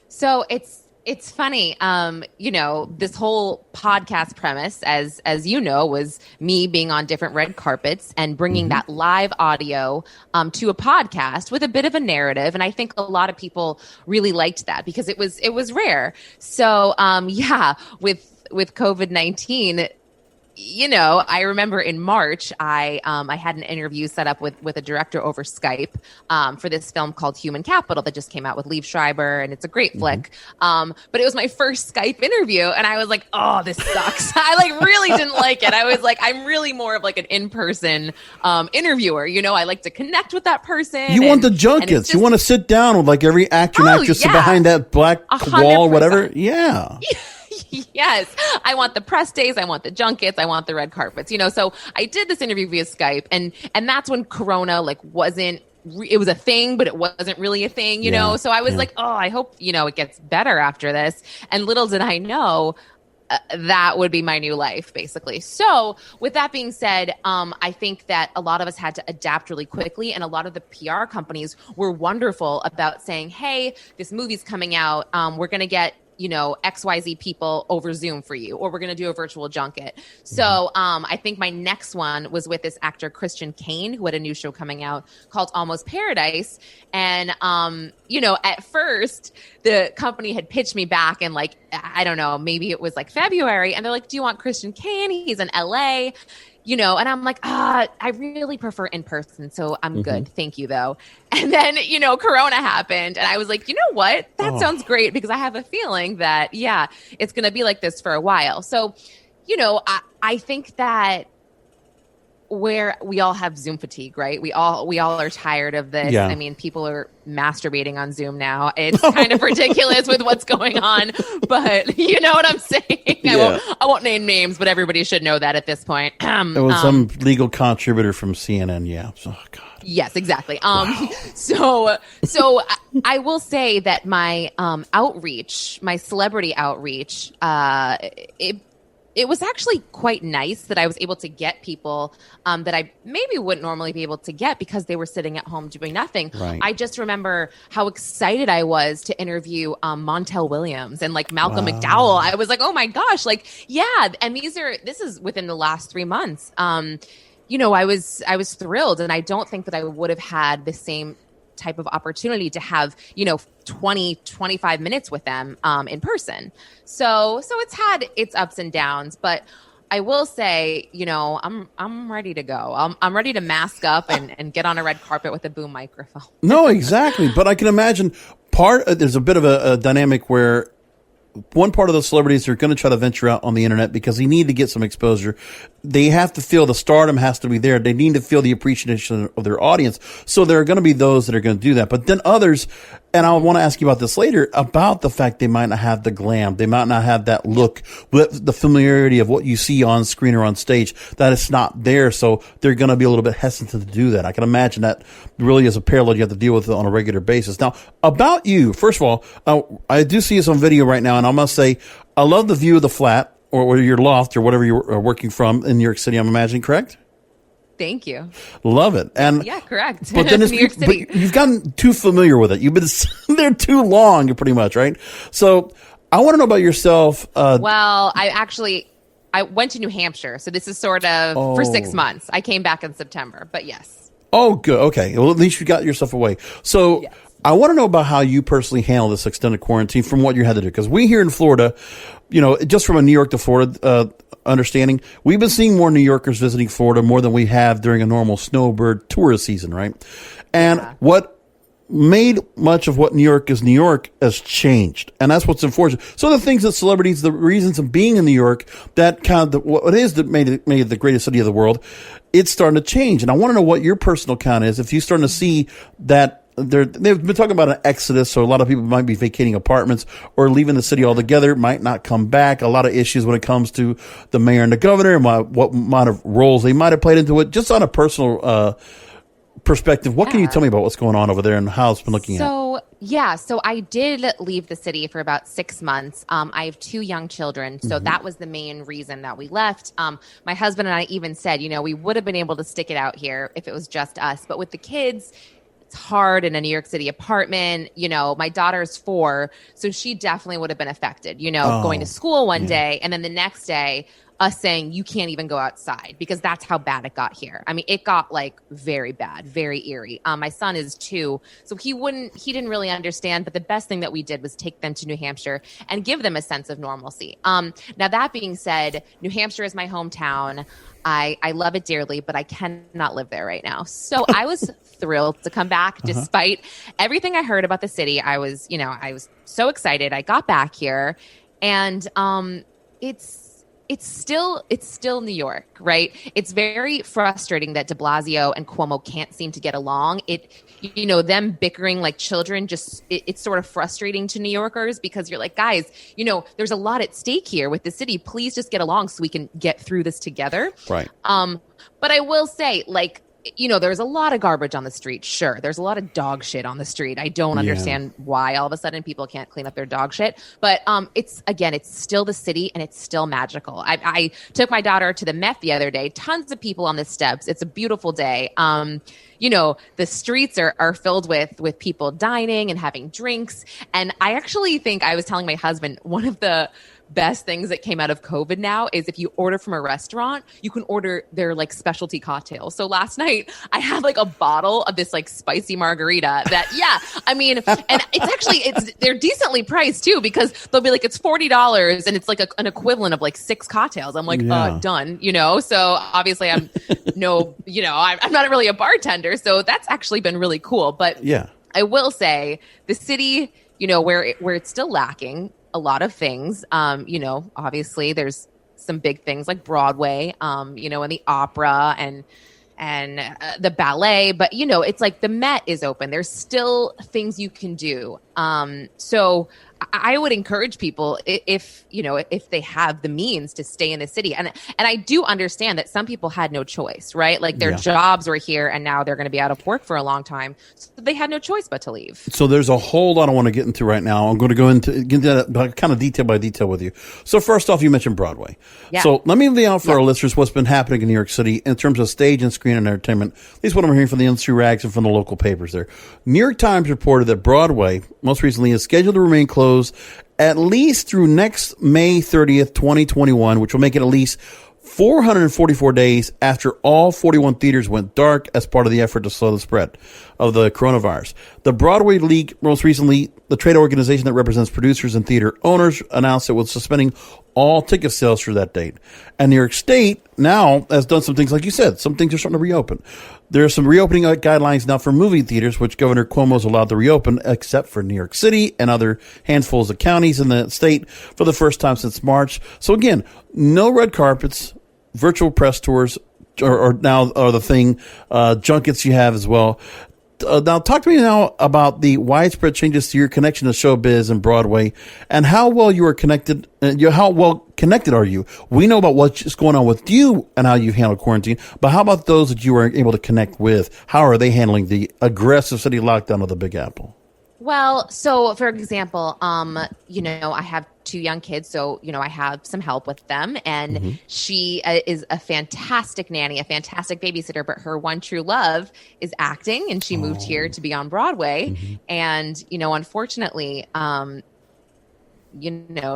So it's funny, this whole podcast premise, as was me being on different red carpets and bringing that live audio to a podcast with a bit of a narrative. And I think a lot of people really liked that because it was rare. So with COVID-19, I remember in March, I had an interview set up with a director over Skype for this film called Human Capital that just came out with Liev Schreiber, and it's a great flick. But it was my first Skype interview, and I was like, oh, this sucks. I really didn't like it. I was like, I'm really more of like an in-person interviewer. I like to connect with that person. You want the junkets. You want to sit down with like every actor and actress behind that black 100%. Wall, whatever. Yeah. Yes. I want the press days. I want the junkets. I want the red carpets, so I did this interview via Skype, and that's when Corona wasn't, it was a thing, but it wasn't really a thing, so I was like, oh, I hope, it gets better after this. And little did I know that would be my new life, basically. So with that being said, I think that a lot of us had to adapt really quickly, and a lot of the PR companies were wonderful about saying, hey, this movie's coming out. We're going to get XYZ people over Zoom for you, or we're going to do a virtual junket. So I think my next one was with this actor, Christian Kane, who had a new show coming out called Almost Paradise. And, at first the company had pitched me back in I don't know, maybe it was like February. And they're like, do you want Christian Kane? He's in LA. and I'm like, I really prefer in person. So I'm good. Thank you though. And then, Corona happened and I was like, you know what? That sounds great because I have a feeling that, it's going to be like this for a while. So, I think that where we all have Zoom fatigue, right? We all are tired of this. Yeah. I mean, people are masturbating on Zoom now. It's kind of ridiculous with what's going on, but you know what I'm saying? Yeah. I won't name names, but everybody should know that at this point. It was some legal contributor from CNN. Yeah. Oh, God. Yes, exactly. Wow. So I will say that my outreach, my celebrity outreach, it was actually quite nice that I was able to get people that I maybe wouldn't normally be able to get because they were sitting at home doing nothing. Right. I just remember how excited I was to interview Montel Williams and like Malcolm McDowell. I was like, oh my gosh, like, yeah. And this is within the last 3 months. I was thrilled, and I don't think that I would have had the same type of opportunity to have 20-25 minutes with them in person. So it's had its ups and downs, but I will say, I'm ready to go. I'm ready to mask up and get on a red carpet with a boom microphone. No, exactly. But I can imagine there's a bit of a dynamic where one part of the celebrities are going to try to venture out on the internet because they need to get some exposure. They have to feel the stardom has to be there. They need to feel the appreciation of their audience. So there are going to be those that are going to do that. But then others, and I want to ask you about this later, about the fact they might not have the glam. They might not have that look, the familiarity of what you see on screen or on stage, that it's not there. So they're going to be a little bit hesitant to do that. I can imagine that really is a parallel you have to deal with on a regular basis. Now, about you, first of all, I do see this on video right now, and I must say, I love the view of the flat or your loft or whatever you're working from in New York City, I'm imagining, correct? Thank you. Love it. And yeah, correct. But then New York City. But you've gotten too familiar with it. You've been there too long, pretty much, right? So I want to know about yourself. Well, I went to New Hampshire, so this is sort of for 6 months. I came back in September, but yes. Oh, good. Okay. Well, at least you got yourself away. So yes. I want to know about how you personally handle this extended quarantine from what you had to do. Because we here in Florida, just from a New York to Florida understanding, we've been seeing more New Yorkers visiting Florida more than we have during a normal snowbird tourist season, right? And what made much of what New York is New York has changed. And that's what's unfortunate. So the things that celebrities, the reasons of being in New York, that kind of what it is that made it the greatest city of the world, it's starting to change. And I want to know what your personal count is. If you're starting to see that they've been talking about an exodus, so a lot of people might be vacating apartments or leaving the city altogether, might not come back. A lot of issues when it comes to the mayor and the governor, what amount of roles they might have played into it, just on a personal perspective. What can you tell me about what's going on over there and how it's been looking at? So I did leave the city for about 6 months. I have 2 young children, so that was the main reason that we left. My husband and I even said, we would have been able to stick it out here if it was just us, but with the kids, it's hard in a New York City apartment. My daughter's 4, so she definitely would have been affected, going to school one day and then the next day us saying you can't even go outside because that's how bad it got here. I mean, it got like very bad, very eerie. My son is 2, so he didn't really understand, but the best thing that we did was take them to New Hampshire and give them a sense of normalcy. Now that being said, New Hampshire is my hometown. I love it dearly, but I cannot live there right now. So I was thrilled to come back despite everything I heard about the city. I was so excited. I got back here and it's still New York, right? It's very frustrating that de Blasio and Cuomo can't seem to get along. Them bickering like children, it's sort of frustrating to New Yorkers because you're like, guys, there's a lot at stake here with the city. Please just get along so we can get through this together. Right. But I will say, there's a lot of garbage on the street. Sure. There's a lot of dog shit on the street. I don't understand why all of a sudden people can't clean up their dog shit. But it's still the city and it's still magical. I took my daughter to the Met the other day. Tons of people on the steps. It's a beautiful day. The streets are filled with people dining and having drinks. And I actually think I was telling my husband, one of the best things that came out of COVID now is if you order from a restaurant, you can order their like specialty cocktails. So last night I had like a bottle of this like spicy margarita that, I mean, and they're decently priced too, because they'll be like, it's $40 and it's like an equivalent of like 6 cocktails. I'm like, done, So obviously I'm I'm not really a bartender. So that's actually been really cool. But I will say the city, where it's still lacking a lot of things, obviously there's some big things like Broadway, and the opera and the ballet, but it's like the Met is open. There's still things you can do. So I would encourage people if they have the means to stay in the city. And I do understand that some people had no choice, right? Like their jobs were here and now they're going to be out of work for a long time. So they had no choice but to leave. So there's a whole lot I want to get into right now. I'm going to get into that kind of detail by detail with you. So first off, you mentioned Broadway. Yeah. So let me lay out for our listeners what's been happening in New York City in terms of stage and screen and entertainment. At least what I'm hearing from the industry rags and from the local papers there. New York Times reported that Broadway, most recently, is scheduled to remain closed at least through next May 30th, 2021, which will make it at least 444 days after all 41 theaters went dark as part of the effort to slow the spread of the coronavirus. The Broadway League, most recently, the trade organization that represents producers and theater owners, announced it was suspending all ticket sales for that date. And New York State now has done some things, like you said, some things are starting to reopen. There are some reopening guidelines now for movie theaters, which Governor Cuomo is allowed to reopen, except for New York City and other handfuls of counties in the state for the first time since March. So again, no red carpets, virtual press tours are now the thing, junkets you have as well. Now, talk to me now about the widespread changes to your connection to showbiz and Broadway, and how well you are connected. How well connected are you? We know about what's going on with you and how you've handled quarantine, but how about those that you are able to connect with? How are they handling the aggressive city lockdown of the Big Apple? Well, so for example, I have 2 young kids, so, I have some help with them, and she is a fantastic nanny, a fantastic babysitter, but her one true love is acting, and she moved here to be on Broadway. And, unfortunately,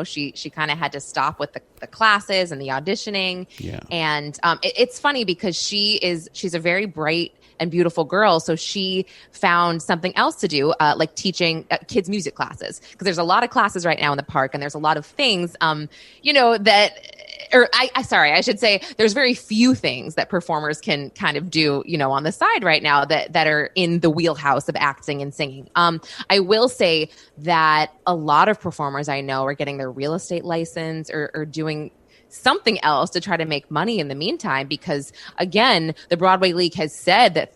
she kind of had to stop with the classes and the auditioning. Yeah. And it's funny because she's a very bright and beautiful girl. So she found something else to do, like teaching kids music classes. Because there's a lot of classes right now in the park, and there's a lot of things, I should say there's very few things that performers can kind of do, on the side right now that are in the wheelhouse of acting and singing. I will say that a lot of performers I know are getting their real estate license or doing something else to try to make money in the meantime, because again, the Broadway League has said that,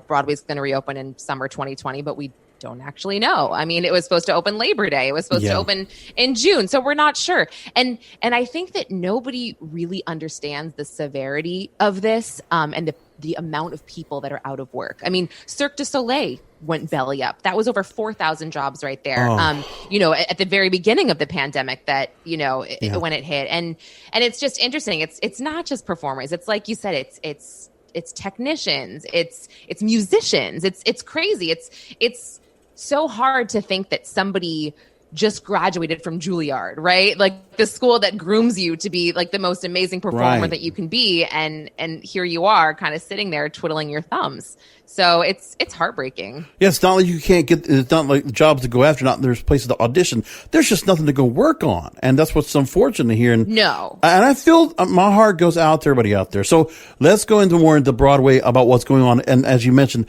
Broadway's going to reopen in summer 2020, but we don't actually know. I mean, it was supposed to open Labor Day. It was supposed to open in June. So we're not sure. And I think that nobody really understands the severity of this, and the amount of people that are out of work. I mean, Cirque du Soleil went belly up. That was over 4,000 jobs right there. At the very beginning of the pandemic that, when it hit. And it's just interesting. It's not just performers. It's like you said, it's technicians, it's musicians. It's crazy. It's so hard to think that somebody just graduated from Juilliard, right? Like the school that grooms you to be like the most amazing performer that you can be. And here you are kind of sitting there twiddling your thumbs. So it's heartbreaking. Yeah, it's not like you can't it's not like jobs to go after, there's places to audition. There's just nothing to go work on. And that's what's unfortunate here. And I feel my heart goes out to everybody out there. So let's go into more into Broadway about what's going on. And as you mentioned,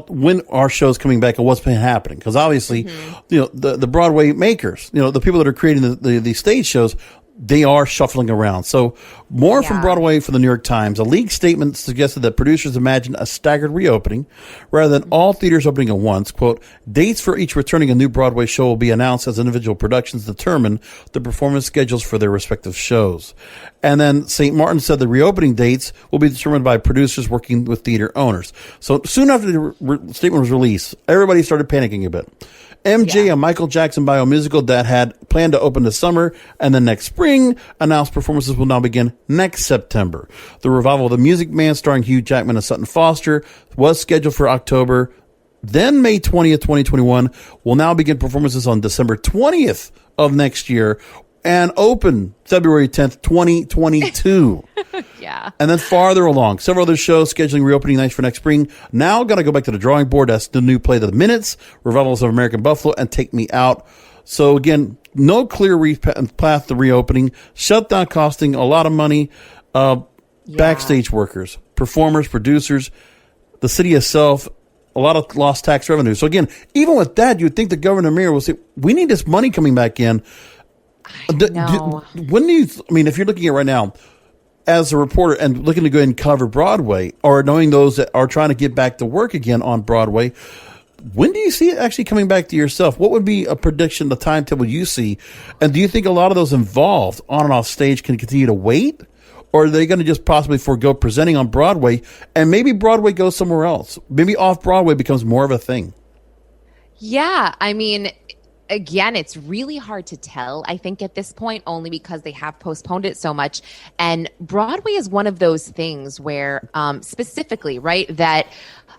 when our show's coming back and what's been happening. Because obviously, the Broadway makers, the people that are creating the stage shows, they are shuffling around. So more from Broadway for the New York Times. A leaked statement suggested that producers imagine a staggered reopening rather than all theaters opening at once. Quote, dates for each returning a new Broadway show will be announced as individual productions determine the performance schedules for their respective shows. And then St. Martin said the reopening dates will be determined by producers working with theater owners. So soon after the statement was released, everybody started panicking a bit. MJ, a Michael Jackson biomusical that had planned to open this summer and then next spring, announced performances will now begin next September. The revival of The Music Man, starring Hugh Jackman and Sutton Foster, was scheduled for October. Then May 20th, 2021, will now begin performances on December 20th of next year. and open February 10th, 2022. Yeah. And then farther along, several other shows scheduling reopening nights for next spring. Now got to go back to the drawing board. That's the new play of the Minutes, Revivals of American Buffalo, and Take Me Out. So again, no clear path to reopening. Shutdown costing a lot of money. Backstage workers, performers, producers, the city itself, a lot of lost tax revenue. So again, even with that, you'd think the governor mayor will say, we need this money coming back in. When do you, I mean, if you're looking at it right now, as a reporter and looking to go ahead and cover Broadway, or knowing those that are trying to get back to work again on Broadway, when do you see it actually coming back to yourself? What would be a prediction, the timetable you see? And do you think a lot of those involved on and off stage can continue to wait? Or are they going to just possibly forego presenting on Broadway, and maybe Broadway goes somewhere else? Maybe off-Broadway becomes more of a thing. Yeah, I mean, again, it's really hard to tell, I think, at this point, only because they have postponed it so much. And Broadway is one of those things where, specifically, right, that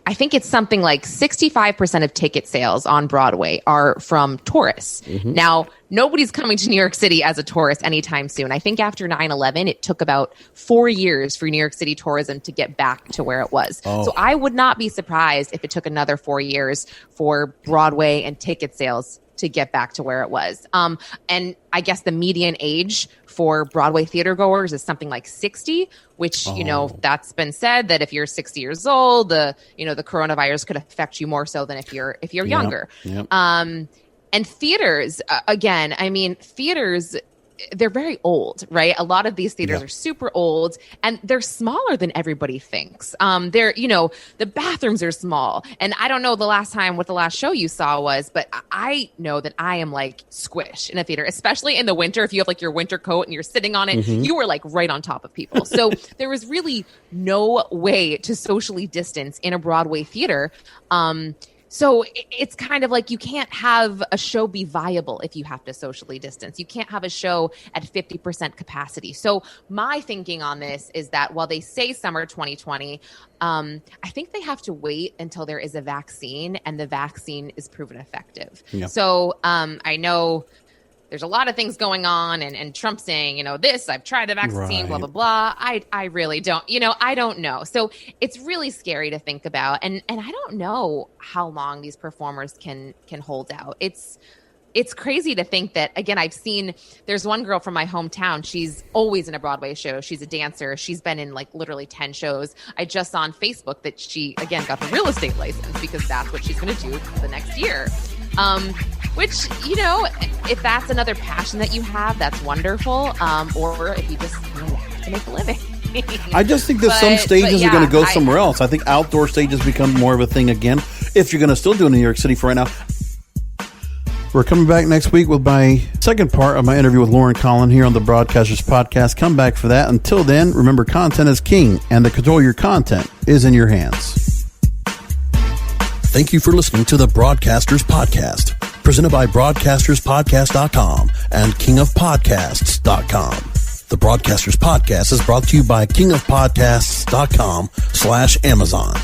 I think it's something like 65% of ticket sales on Broadway are from tourists. Mm-hmm. Now, nobody's coming to New York City as a tourist anytime soon. I think after 9/11, it took about 4 years for New York City tourism to get back to where it was. Oh. So I would not be surprised if it took another 4 years for Broadway and ticket sales to get back to where it was. And I guess the median age for Broadway theater goers is something like 60, which, you know, that's been said that if you're 60 years old, the coronavirus could affect you more so than if you're younger. Yep. And theaters, again, I mean, theaters, they're very old, right? A lot of these theaters are super old, and they're smaller than everybody thinks. They're, the bathrooms are small. And I don't know what the last show you saw was, but I know that I am like squish in a theater, especially in the winter. If you have like your winter coat and you're sitting on it, you were like right on top of people. So there was really no way to socially distance in a Broadway theater. So it's kind of like you can't have a show be viable if you have to socially distance. You can't have a show at 50% capacity. So my thinking on this is that while they say summer 2020, I think they have to wait until there is a vaccine and the vaccine is proven effective. Yeah. So I know there's a lot of things going on and Trump saying, I've tried the vaccine, blah, blah, blah. I really don't, I don't know. So it's really scary to think about. And I don't know how long these performers can hold out. It's crazy to think that, again, there's one girl from my hometown. She's always in a Broadway show. She's a dancer. She's been in like literally 10 shows. I just saw on Facebook that she, again, got the real estate license because that's what she's going to do the next year. Which, if that's another passion that you have, that's wonderful. Or if you just have to make a living. I just think that some stages are going to go somewhere else. I think outdoor stages become more of a thing again. If you're going to still do it in New York City for right now. We're coming back next week with my second part of my interview with Lauren Conlin here on the Broadcasters Podcast. Come back for that. Until then, remember, content is king, and the control of your content is in your hands. Thank you for listening to the Broadcasters Podcast, presented by BroadcastersPodcast.com and KingofPodcasts.com. The Broadcasters Podcast is brought to you by KingofPodcasts.com/Amazon.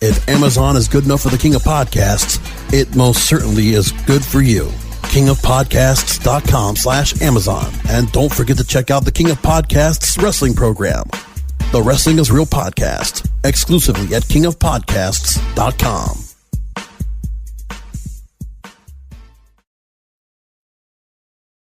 If Amazon is good enough for the King of Podcasts, it most certainly is good for you. KingofPodcasts.com/Amazon. And don't forget to check out the King of Podcasts wrestling program. The Wrestling is Real podcast, exclusively at KingofPodcasts.com.